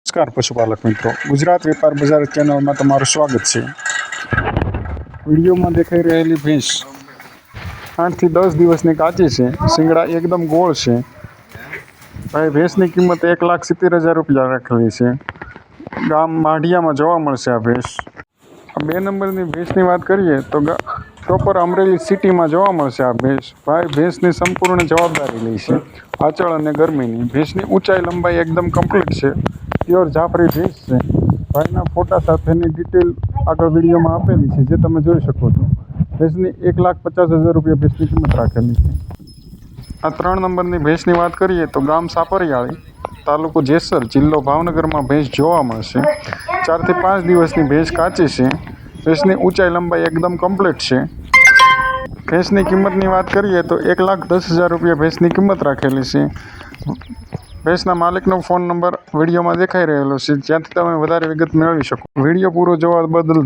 નમસ્કાર પશુપાલક મિત્રો, ગુજરાત વેપાર બજાર ચેનલમાં તમારું સ્વાગત છે। વિડીયોમાં દેખાઈ રહેલી ભેંસ 8 થી 10 દિવસની કાચી છે। શિંગડા એકદમ ગોળ છે। ભાઈ ભેંસની કિંમત 1,70,000 રૂપિયા રાખેલી છે। ગામ માઢિયામાં જોવા મળશે આ ભેંસ। આ 2 નંબરની ભેંસની વાત કરીએ તો પ્રોપર અમરેલી સિટીમાં જોવા મળશે આ ભેંસ। ભાઈ ભેંસની સંપૂર્ણ જવાબદારી લે છે આંચળ અને ગરમીની। ભેંસની ઊંચાઈ લંબાઈ એકદમ કમ્પ્લીટ છે। પ્યોર જાફરી ભેંસ છે। ભાઈના ફોટા સાથેની ડિટેલ આગળ વિડીયોમાં આપેલી છે, જે તમે જોઈ શકો છો। ભેંસની 1,50,000 રૂપિયા ભેંસની કિંમત રાખેલી છે। આ 3 નંબરની ભેંસની વાત કરીએ તો ગામ સાપરિયાળી, તાલુકો જેસર, જિલ્લો ભાવનગરમાં ભેંસ જોવા મળશે। 4 થી 5 દિવસની ભેંસ કાચી છે। ભેંસની ઊંચાઈ લંબાઈ એકદમ કમ્પ્લીટ છે। ભેંસની કિંમતની વાત કરીએ તો 1,10,000 રૂપિયા ભેંસની કિંમત રાખેલી છે। ભેંસના માલિકનો ફોન નંબર વિડીયોમાં દેખાઈ રહેલો છે, જ્યાંથી તમે વધારે વિગત મેળવી શકો। વિડીયો પૂરો જોવા બદલ